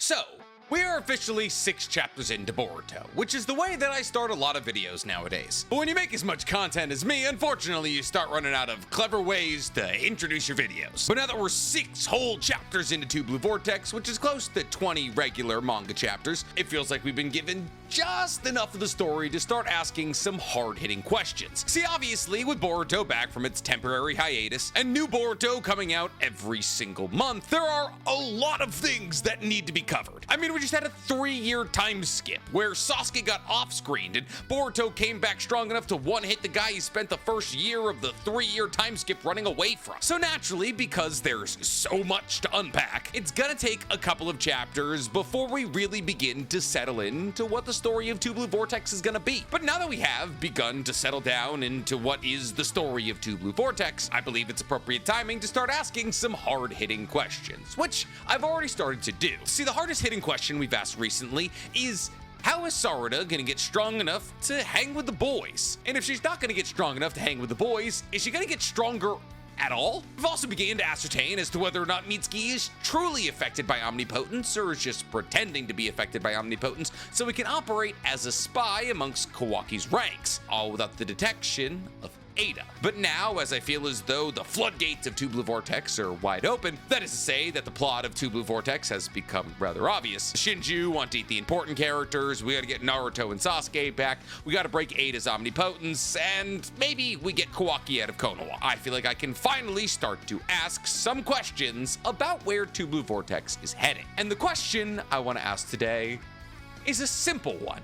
So, we are officially 6 chapters into Boruto, which is the way that I start a lot of videos nowadays. But when you make as much content as me, unfortunately you start running out of clever ways to introduce your videos. But now that we're 6 whole chapters into Two Blue Vortex, which is close to 20 regular manga chapters, it feels like we've been given just enough of the story to start asking some hard-hitting questions. See, obviously, with Boruto back from its temporary hiatus, and new Boruto coming out every single month, there are a lot of things that need to be covered. I mean, we just had a 3-year time skip where Sasuke got off-screened and Boruto came back strong enough to one-hit the guy he spent the first year of the 3-year time skip running away from. So naturally, because there's so much to unpack, it's gonna take a couple of chapters before we really begin to settle into what the story of Two Blue Vortex is gonna be. But now that we have begun to settle down into what is the story of Two Blue Vortex, I believe it's appropriate timing to start asking some hard-hitting questions, which I've already started to do. See, the hardest hitting question we've asked recently is, how is Sakura gonna get strong enough to hang with the boys? And if she's not gonna get strong enough to hang with the boys, is she gonna get stronger at all? We've also begun to ascertain as to whether or not Mitsuki is truly affected by omnipotence or is just pretending to be affected by omnipotence so he can operate as a spy amongst Kawaki's ranks, all without the detection of Ada. But now, as I feel as though the floodgates of Two Blue Vortex are wide open, that is to say that the plot of Two Blue Vortex has become rather obvious. Shinju want to eat the important characters, we gotta get Naruto and Sasuke back, we gotta break Ada's omnipotence, and maybe we get Kawaki out of Konoha. I feel like I can finally start to ask some questions about where Two Blue Vortex is heading. And the question I want to ask today is a simple one.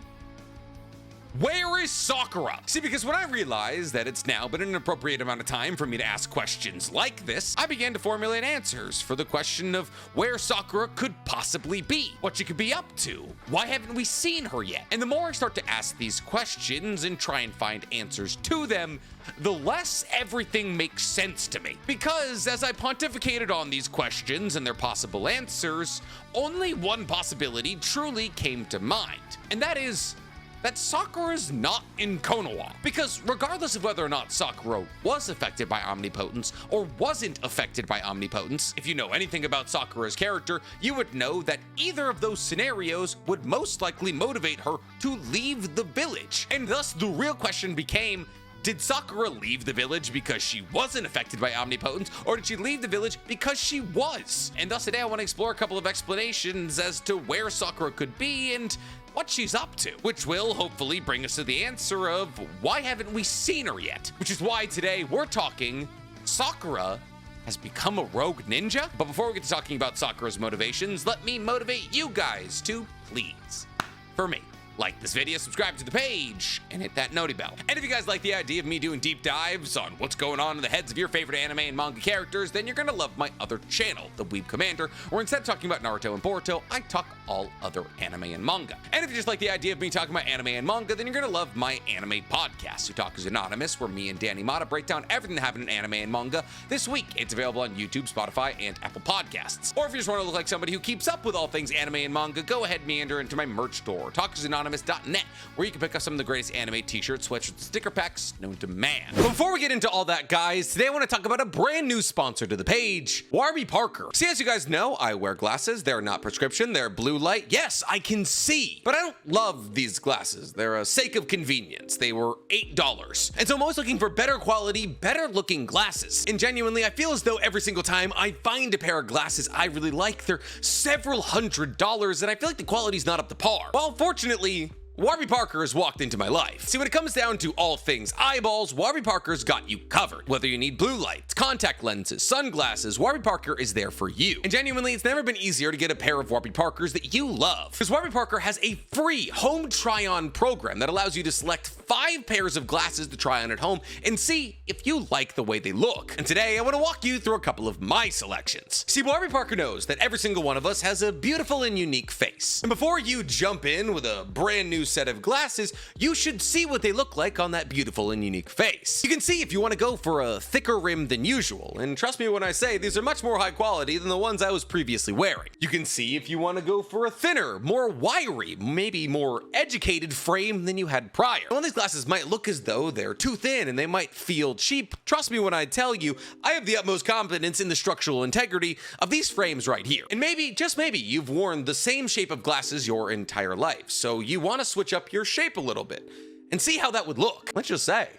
Where is Sakura? See, because when I realized that it's now been an appropriate amount of time for me to ask questions like this, I began to formulate answers for the question of where Sakura could possibly be, what she could be up to, why haven't we seen her yet? And the more I start to ask these questions and try and find answers to them, the less everything makes sense to me. Because as I pontificated on these questions and their possible answers, only one possibility truly came to mind, and that is that Sakura's not in Konoha. Because regardless of whether or not Sakura was affected by omnipotence or wasn't affected by omnipotence, if you know anything about Sakura's character, you would know that either of those scenarios would most likely motivate her to leave the village. And thus the real question became, did Sakura leave the village because she wasn't affected by omnipotence, or did she leave the village because she was? And thus today I want to explore a couple of explanations as to where Sakura could be and what she's up to, which will hopefully bring us to the answer of why haven't we seen her yet? Which is why today we're talking Sakura has become a rogue ninja. But before we get to talking about Sakura's motivations, let me motivate you guys to please, for me, like this video, subscribe to the page, and hit that noti bell. And if you guys like the idea of me doing deep dives on what's going on in the heads of your favorite anime and manga characters, then you're gonna love my other channel, The Weeb Commander, where instead of talking about Naruto and Boruto, I talk all other anime and manga. And if you just like the idea of me talking about anime and manga, then you're gonna love my anime podcast, Who Talk is Anonymous, where me and Danny Mata break down everything that happened in anime and manga this week. It's available on YouTube, Spotify, and Apple Podcasts. Or if you just want to look like somebody who keeps up with all things anime and manga, go ahead and meander into my merch store, talkersanonymous.net, where you can pick up some of the greatest anime t-shirts, sweatshirts, sticker packs known to man. But before we get into all that, guys, today I want to talk about a brand new sponsor to the page, Warby Parker. See, as you guys know, I wear glasses. They're not prescription, they're blue light. Yes, I can see, but I don't love these glasses. They're a sake of convenience. They were $8. And so I'm always looking for better quality, better looking glasses. And genuinely, I feel as though every single time I find a pair of glasses I really like, they're several $100s, and I feel like the quality's not up to par. Well, fortunately, Warby Parker has walked into my life. See, when it comes down to all things eyeballs, Warby Parker's got you covered. Whether you need blue lights, contact lenses, sunglasses, Warby Parker is there for you. And genuinely, it's never been easier to get a pair of Warby Parkers that you love. Because Warby Parker has a free home try-on program that allows you to select 5 pairs of glasses to try on at home and see if you like the way they look. And today, I want to walk you through a couple of my selections. See, Warby Parker knows that every single one of us has a beautiful and unique face. And before you jump in with a brand new new set of glasses, you should see what they look like on that beautiful and unique face. You can see if you want to go for a thicker rim than usual, and trust me when I say these are much more high quality than the ones I was previously wearing. You can see if you want to go for a thinner, more wiry, maybe more educated frame than you had prior. One of these glasses might look as though they're too thin and they might feel cheap. Trust me when I tell you, I have the utmost confidence in the structural integrity of these frames right here. And maybe, just maybe, you've worn the same shape of glasses your entire life, so you want to switch up your shape a little bit and see how that would look. Let's just say,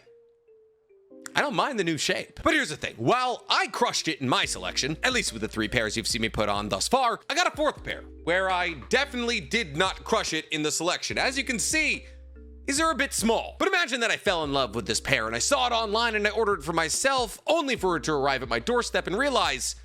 I don't mind the new shape. But here's the thing, while I crushed it in my selection, at least with the 3 pairs you've seen me put on thus far, I got a 4th pair, where I definitely did not crush it in the selection. As you can see, these are a bit small. But imagine that I fell in love with this pair and I saw it online and I ordered it for myself, only for it to arrive at my doorstep and realize,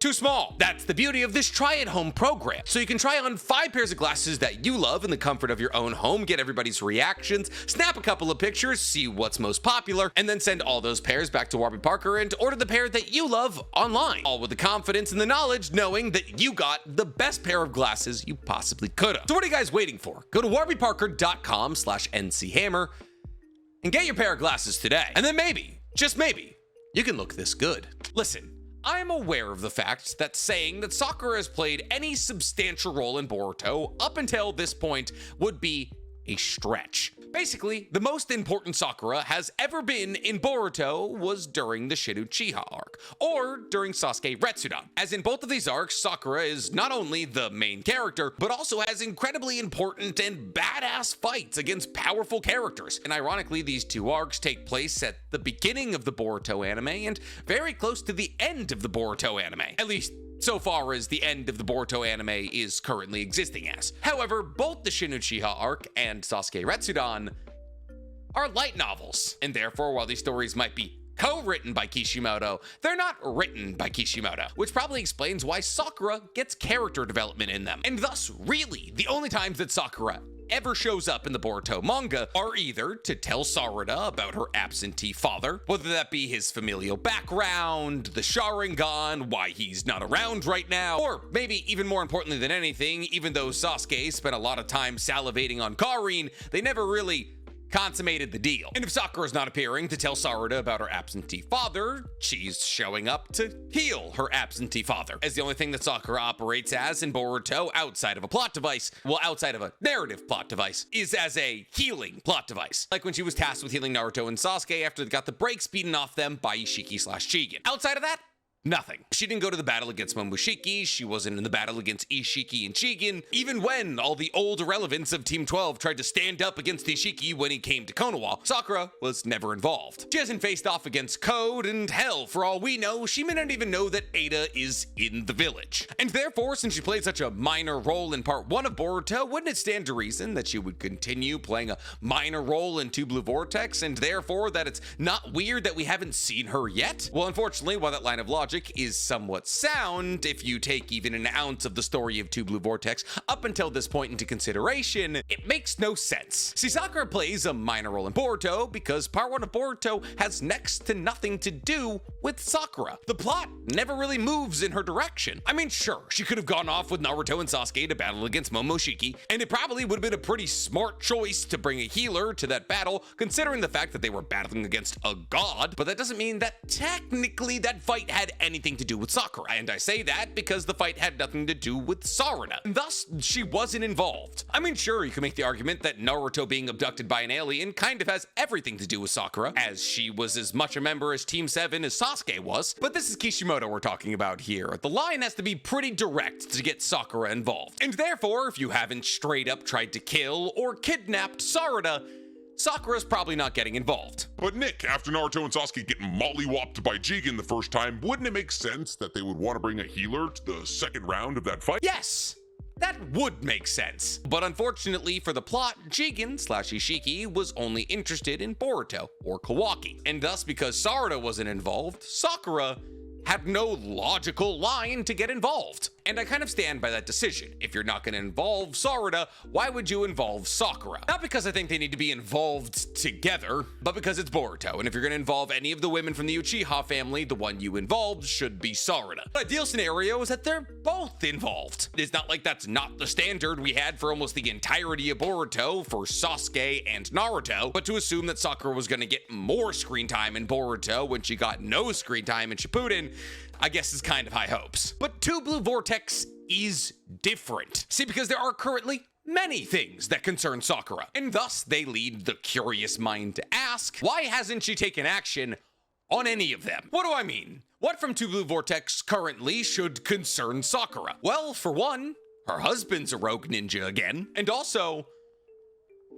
too small. That's the beauty of this try at home program. So you can try on 5 pairs of glasses that you love in the comfort of your own home, get everybody's reactions, snap a couple of pictures, see what's most popular, and then send all those pairs back to Warby Parker and order the pair that you love online. All with the confidence and the knowledge knowing that you got the best pair of glasses you possibly could have. So what are you guys waiting for? Go to warbyparker.com/nchammer and get your pair of glasses today. And then maybe, just maybe, you can look this good. Listen, I'm aware of the fact that saying that Sakura has played any substantial role in Boruto up until this point would be a stretch. Basically, the most important Sakura has ever been in Boruto was during the Uchiha arc, or during Sasuke Retsudan. As in both of these arcs, Sakura is not only the main character, but also has incredibly important and badass fights against powerful characters. And ironically, these 2 arcs take place at the beginning of the Boruto anime and very close to the end of the Boruto anime. At least so far as the end of the Boruto anime is currently existing as. However, both the Uchiha arc and Sasuke Retsudan are light novels, and therefore, while these stories might be co-written by Kishimoto, they're not written by Kishimoto, which probably explains why Sakura gets character development in them. And thus, really, the only times that Sakura ever shows up in the Boruto manga are either to tell Sarada about her absentee father, whether that be his familial background, the Sharingan, why he's not around right now, or maybe even more importantly than anything, even though Sasuke spent a lot of time salivating on Karin, they never really consummated the deal. And if Sakura's not appearing to tell Sarada about her absentee father, she's showing up to heal her absentee father, as the only thing that Sakura operates as in Boruto outside of a plot device, well, outside of a narrative plot device, is as a healing plot device. Like when she was tasked with healing Naruto and Sasuke after they got the brakes beaten off them by Ishiki/Jigen. Outside of that, nothing. She didn't go to the battle against Momoshiki, she wasn't in the battle against Ishiki and Jigen, even when all the old irrelevance of Team 12 tried to stand up against Ishiki when he came to Konoha, Sakura was never involved. She hasn't faced off against Code, and hell, for all we know, she may not even know that Ada is in the village. And therefore, since she played such a minor role in part 1 of Boruto, wouldn't it stand to reason that she would continue playing a minor role in 2 Blue Vortex, and therefore that it's not weird that we haven't seen her yet? Well, unfortunately, while that line of logic is somewhat sound, if you take even an ounce of the story of 2 Blue Vortex up until this point into consideration, it makes no sense. See, Sakura plays a minor role in Boruto because part 1 of Boruto has next to nothing to do with Sakura. The plot never really moves in her direction. I mean, sure, she could have gone off with Naruto and Sasuke to battle against Momoshiki, and it probably would have been a pretty smart choice to bring a healer to that battle, considering the fact that they were battling against a god, but that doesn't mean that technically that fight had anything to do with Sakura, and I say that because the fight had nothing to do with Sarada, and thus she wasn't involved. I mean, sure, you can make the argument that Naruto being abducted by an alien kind of has everything to do with Sakura, as she was as much a member as Team 7 as Sasuke was, but this is Kishimoto we're talking about here. The line has to be pretty direct to get Sakura involved, and therefore, if you haven't straight up tried to kill or kidnapped Sarada, Sakura's probably not getting involved. But Nick, after Naruto and Sasuke get mollywopped by Jigen the first time, wouldn't it make sense that they would want to bring a healer to the second round of that fight? Yes! That would make sense. But unfortunately for the plot, Jigen/Ishiki was only interested in Boruto or Kawaki. And thus, because Sarada wasn't involved, Sakura had no logical line to get involved. And I kind of stand by that decision. If you're not going to involve Sarada, why would you involve Sakura? Not because I think they need to be involved together, but because it's Boruto, and if you're going to involve any of the women from the Uchiha family, the one you involved should be Sarada. The ideal scenario is that they're both involved. It's not like that's not the standard we had for almost the entirety of Boruto for Sasuke and Naruto, but to assume that Sakura was going to get more screen time in Boruto when she got no screen time in Shippuden, I guess is kind of high hopes. But Two Blue Vortex is different. See, because there are currently many things that concern Sakura, and thus they lead the curious mind to ask, why hasn't she taken action on any of them? What do I mean? What from Two Blue Vortex currently should concern Sakura? Well, for one, her husband's a rogue ninja again, and also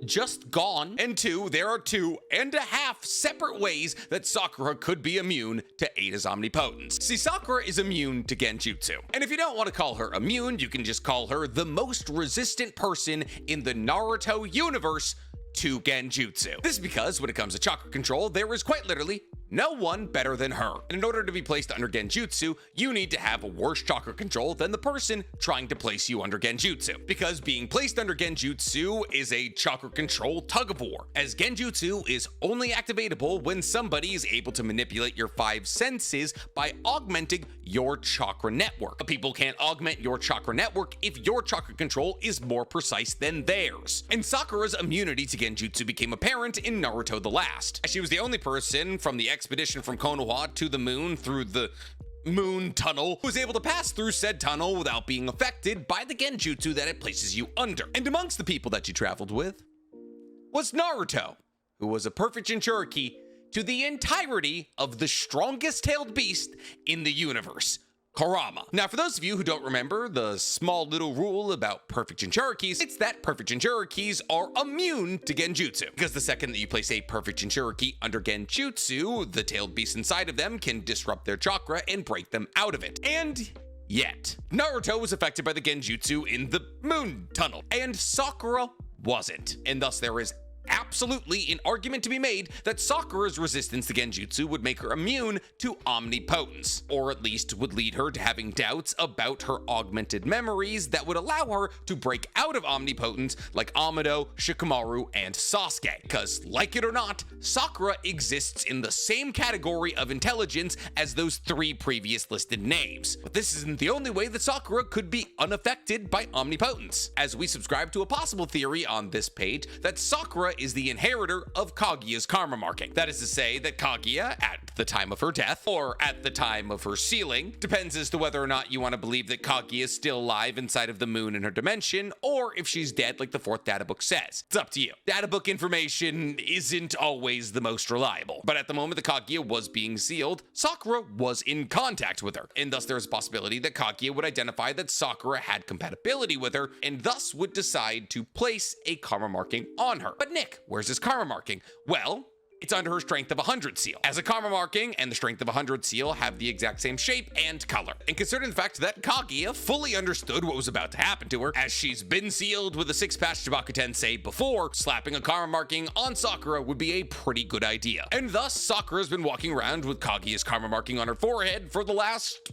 just gone. And two, there are 2.5 separate ways that Sakura could be immune to Ada's omnipotence. See, Sakura is immune to Genjutsu. And if you don't want to call her immune, you can just call her the most resistant person in the Naruto universe to Genjutsu. This is because when it comes to chakra control, there is quite literally no one better than her. And in order to be placed under Genjutsu, you need to have worse chakra control than the person trying to place you under Genjutsu. Because being placed under Genjutsu is a chakra control tug of war, as Genjutsu is only activatable when somebody is able to manipulate your 5 senses by augmenting your chakra network. But people can't augment your chakra network if your chakra control is more precise than theirs. And Sakura's immunity to Genjutsu became apparent in Naruto the Last, as she was the only person from the expedition from Konoha to the moon through the moon tunnel who was able to pass through said tunnel without being affected by the Genjutsu that it places you under. And amongst the people that she traveled with was Naruto, who was a perfect Jinchuriki to the entirety of the strongest tailed beast in the universe, Kurama. Now, for those of you who don't remember the small little rule about perfect Jinchurikis, it's that perfect Jinchurikis are immune to Genjutsu, because the second that you place a perfect Jinchuriki under Genjutsu, the tailed beast inside of them can disrupt their chakra and break them out of it. And yet, Naruto was affected by the Genjutsu in the moon tunnel, and Sakura wasn't, and thus there is absolutely an argument to be made that Sakura's resistance to Genjutsu would make her immune to omnipotence, or at least would lead her to having doubts about her augmented memories that would allow her to break out of omnipotence like Amado, Shikamaru, and Sasuke. Because, like it or not, Sakura exists in the same category of intelligence as those 3 previous listed names. But this isn't the only way that Sakura could be unaffected by omnipotence, as we subscribe to a possible theory on this page that Sakura is the inheritor of Kaguya's karma marking. That is to say that Kaguya, at the time of her death, or at the time of her sealing, depends as to whether or not you want to believe that Kaguya is still alive inside of the moon in her dimension, or if she's dead like the 4th data book says. It's up to you. Data book information isn't always the most reliable, but at the moment that Kaguya was being sealed, Sakura was in contact with her, and thus there is a possibility that Kaguya would identify that Sakura had compatibility with her, and thus would decide to place a karma marking on her. But Nick, where's this karma marking? Well, it's under her strength of 100 seal, as a karma marking and the strength of 100 seal have the exact same shape and color. And considering the fact that Kaguya fully understood what was about to happen to her, as she's been sealed with a 6-patch Chibaku Tensei before, slapping a karma marking on Sakura would be a pretty good idea. And thus, Sakura's been walking around with Kaguya's karma marking on her forehead for the last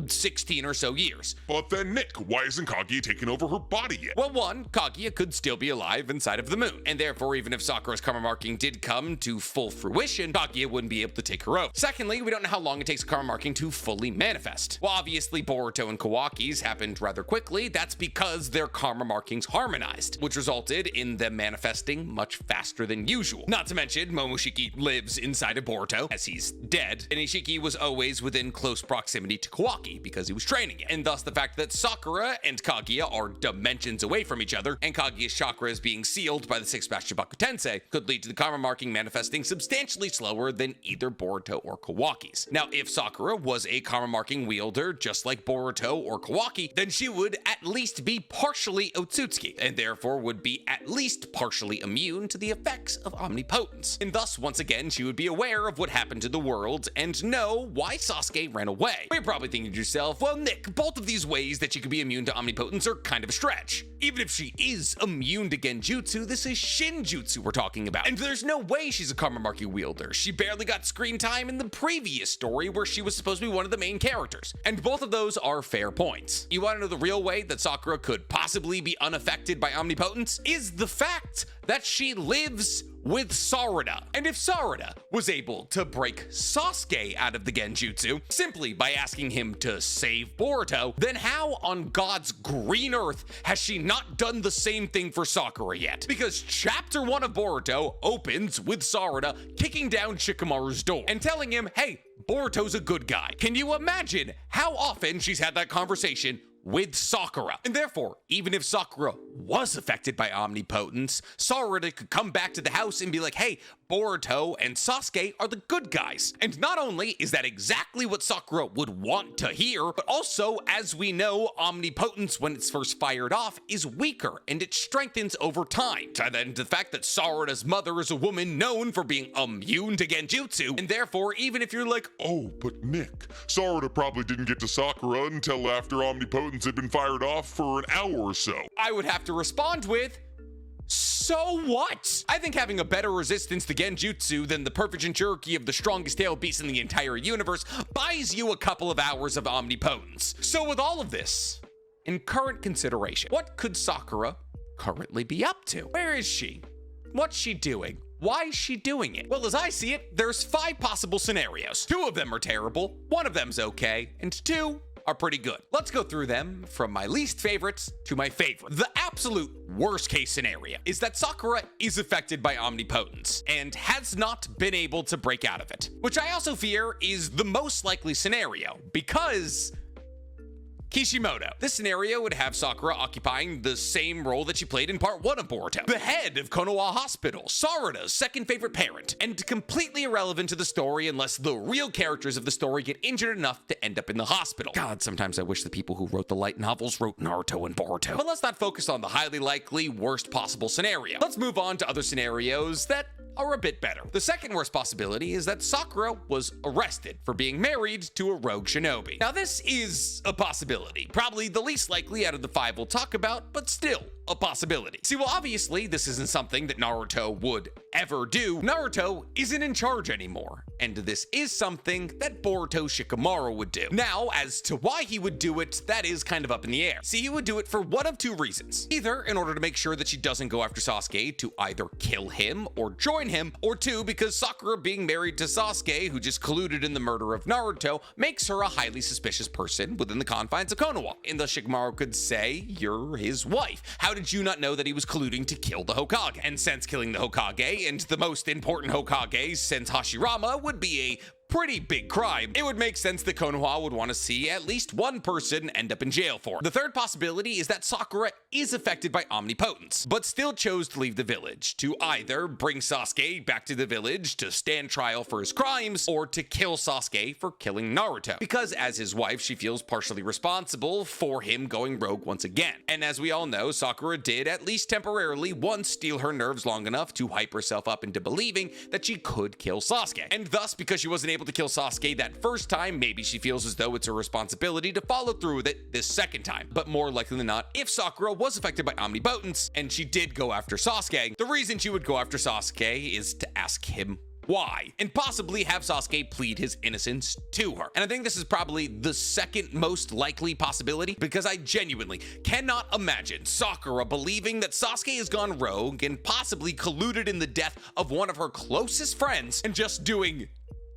16 or so years. But then, Nick, why isn't Kaguya taking over her body yet? Well, one, Kaguya could still be alive inside of the moon, and therefore even if Sakura's karma marking did come to full fruition, Kaguya wouldn't be able to take her over. Secondly, we don't know how long it takes a karma marking to fully manifest. Well, obviously Boruto and Kawaki's happened rather quickly. That's because their karma markings harmonized, which resulted in them manifesting much faster than usual. Not to mention, Momoshiki lives inside of Boruto, as he's dead, and Ishiki was always within close proximity to Kawaki because he was training it. And thus the fact that Sakura and Kaguya are dimensions away from each other, and Kaguya's chakra is being sealed by the 6-patch Chibaku Tensei, could lead to the karma marking manifesting substantially slower than either Boruto or Kawaki's. Now, if Sakura was a karma marking wielder, just like Boruto or Kawaki, then she would at least be partially Otsutsuki, and therefore would be at least partially immune to the effects of omnipotence. And thus, once again, she would be aware of what happened to the world and know why Sasuke ran away. But you're probably thinking reminded yourself, well, Nick, both of these ways that she could be immune to omnipotence are kind of a stretch. Even if she is immune to genjutsu, this is shinjutsu we're talking about. And there's no way she's a Karmamaki wielder. She barely got screen time in the previous story where she was supposed to be one of the main characters. And both of those are fair points. You want to know the real way that Sakura could possibly be unaffected by omnipotence? Is the fact that she lives with Sarada. And if Sarada was able to break Sasuke out of the genjutsu simply by asking him to save Boruto, then how on God's green earth has she not done the same thing for Sakura yet? Because chapter 1 of Boruto opens with Sarada kicking down Shikamaru's door and telling him, hey, Boruto's a good guy. Can you imagine how often she's had that conversation with Sakura? And therefore, even if Sakura was affected by omnipotence, Sarada could come back to the house and be like, hey, Boruto and Sasuke are the good guys. And not only is that exactly what Sakura would want to hear, but also, as we know, omnipotence when it's first fired off is weaker and it strengthens over time. Tie that into the fact that Sarada's mother is a woman known for being immune to genjutsu, and therefore, even if you're like, oh, but Nick, Sarada probably didn't get to Sakura until after omnipotence had been fired off for an hour or so. I would have to respond with, so what? I think having a better resistance to genjutsu than the perfect Jinchuriki of the strongest tailed beast in the entire universe buys you a couple of hours of omnipotence. So with all of this in current consideration, what could Sakura currently be up to? Where is she? What's she doing? Why is she doing it? Well, as I see it, there's 5 possible scenarios. 2 of them are terrible, 1 of them's okay, and 2 are pretty good. Let's go through them from my least favorites to my favorite. The absolute worst case scenario is that Sakura is affected by omnipotence and has not been able to break out of it, which I also fear is the most likely scenario because Kishimoto. This scenario would have Sakura occupying the same role that she played in part 1 of Boruto, the head of Konoha Hospital, Sarada's second favorite parent, and completely irrelevant to the story unless the real characters of the story get injured enough to end up in the hospital. God, sometimes I wish the people who wrote the light novels wrote Naruto and Boruto. But let's not focus on the highly likely worst possible scenario. Let's move on to other scenarios that are a bit better. The second worst possibility is that Sakura was arrested for being married to a rogue shinobi. Now this is a possibility, probably the least likely out of the 5 we'll talk about, but still a possibility. See, well, obviously this isn't something that Naruto would ever do. Naruto isn't in charge anymore, and this is something that Boruto Shikamaru would do. Now, as to why he would do it, that is kind of up in the air. See, he would do it for one of 2 reasons. Either in order to make sure that she doesn't go after Sasuke to either kill him or join him, or 2, because Sakura being married to Sasuke, who just colluded in the murder of Naruto, makes her a highly suspicious person within the confines of Konoha. And thus Shikamaru could say, you're his wife. How did you not know that he was colluding to kill the Hokage? And since killing the Hokage, and the most important Hokage since Hashirama, would be a pretty big crime, it would make sense that Konoha would want to see at least one person end up in jail for it. The third possibility is that Sakura is affected by omnipotence, but still chose to leave the village, to either bring Sasuke back to the village to stand trial for his crimes, or to kill Sasuke for killing Naruto, because as his wife, she feels partially responsible for him going rogue once again. And as we all know, Sakura did, at least temporarily, once steal her nerves long enough to hype herself up into believing that she could kill Sasuke. And thus, because she wasn't able to kill Sasuke that first time, maybe she feels as though it's her responsibility to follow through with it this second time. But more likely than not, if Sakura was affected by omnipotence and she did go after Sasuke, the reason she would go after Sasuke is to ask him why, and possibly have Sasuke plead his innocence to her. And I think this is probably the second most likely possibility, because I genuinely cannot imagine Sakura believing that Sasuke has gone rogue and possibly colluded in the death of one of her closest friends and just doing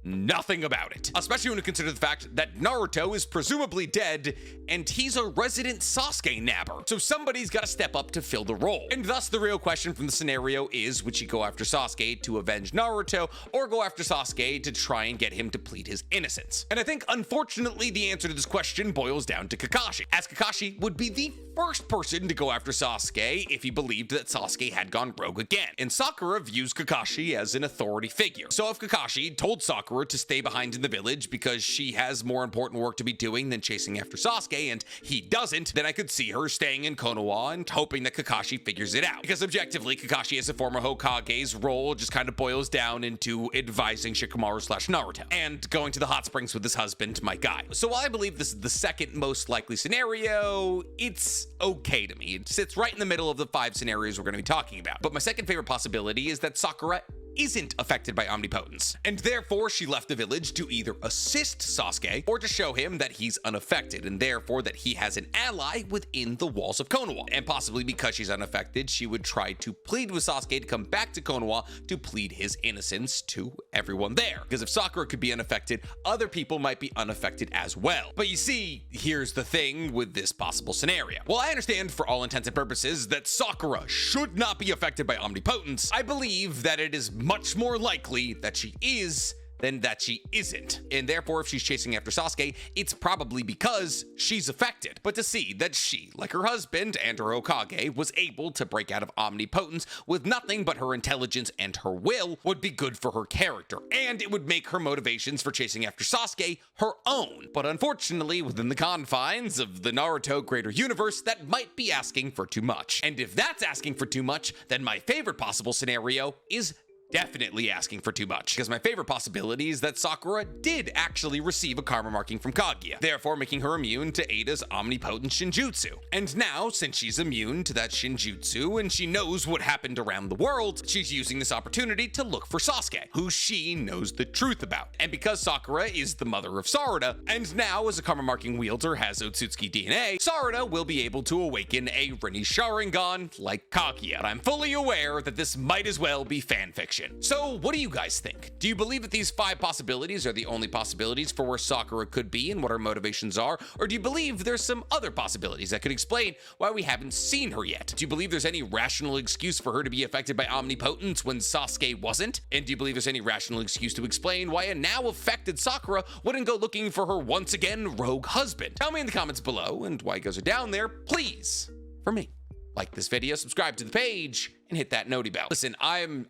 nothing about it, especially when you consider the fact that Naruto is presumably dead and he's a resident Sasuke nabber, so somebody's got to step up to fill the role. And thus the real question from the scenario is, would she go after Sasuke to avenge Naruto, or go after Sasuke to try and get him to plead his innocence? And I think unfortunately the answer to this question boils down to Kakashi, as Kakashi would be the first person to go after Sasuke if he believed that Sasuke had gone rogue again. And Sakura views Kakashi as an authority figure, so if Kakashi told Sakura Sakura to stay behind in the village because she has more important work to be doing than chasing after Sasuke, and he doesn't, then I could see her staying in Konoha and hoping that Kakashi figures it out. Because objectively, Kakashi as a former Hokage's role just kind of boils down into advising Shikamaru/Naruto and going to the hot springs with his husband, my guy. So while I believe this is the second most likely scenario, it's okay to me. It sits right in the middle of the 5 scenarios we're going to be talking about. But my second favorite possibility is that Sakura isn't affected by omnipotence, and therefore she left the village to either assist Sasuke or to show him that he's unaffected, and therefore that he has an ally within the walls of Konoha. And possibly because she's unaffected, she would try to plead with Sasuke to come back to Konoha to plead his innocence to everyone there. Because if Sakura could be unaffected, other people might be unaffected as well. But you see, here's the thing with this possible scenario. While I understand for all intents and purposes that Sakura should not be affected by omnipotence, I believe that it is much more likely that she is than that she isn't. And therefore, if she's chasing after Sasuke, it's probably because she's affected. But to see that she, like her husband and her Hokage, was able to break out of omnipotence with nothing but her intelligence and her will would be good for her character. And it would make her motivations for chasing after Sasuke her own. But unfortunately, within the confines of the Naruto greater universe, that might be asking for too much. And if that's asking for too much, then my favorite possible scenario is definitely asking for too much, because my favorite possibility is that Sakura did actually receive a karma marking from Kaguya, therefore making her immune to Ada's omnipotent Shinjutsu. And now, since she's immune to that Shinjutsu and she knows what happened around the world, she's using this opportunity to look for Sasuke, who she knows the truth about. And because Sakura is the mother of Sarada, and now as a karma marking wielder has Otsutsuki DNA, Sarada will be able to awaken a Rinne Sharingan like Kaguya. But I'm fully aware that this might as well be fanfiction. So what do you guys think? Do you believe that these 5 possibilities are the only possibilities for where Sakura could be and what her motivations are? Or do you believe there's some other possibilities that could explain why we haven't seen her yet? Do you believe there's any rational excuse for her to be affected by omnipotence when Sasuke wasn't? And do you believe there's any rational excuse to explain why a now affected Sakura wouldn't go looking for her once again rogue husband? Tell me in the comments below, and while you guys are down there, please, for me, like this video, subscribe to the page, and hit that noti bell. Listen, I'm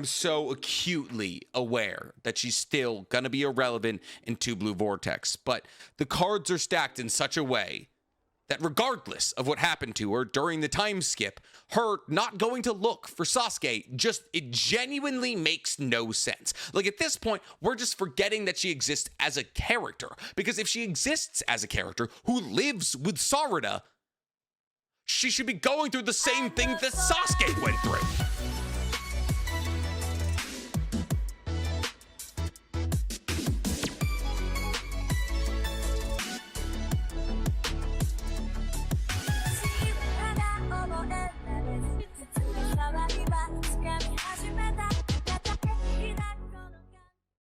so acutely aware that she's still gonna be irrelevant in Two Blue Vortex, but the cards are stacked in such a way that regardless of what happened to her during the time skip, her not going to look for Sasuke it genuinely makes no sense. Like at this point, we're just forgetting that she exists as a character, because if she exists as a character who lives with Sarada, she should be going through the same thing that Sasuke went through.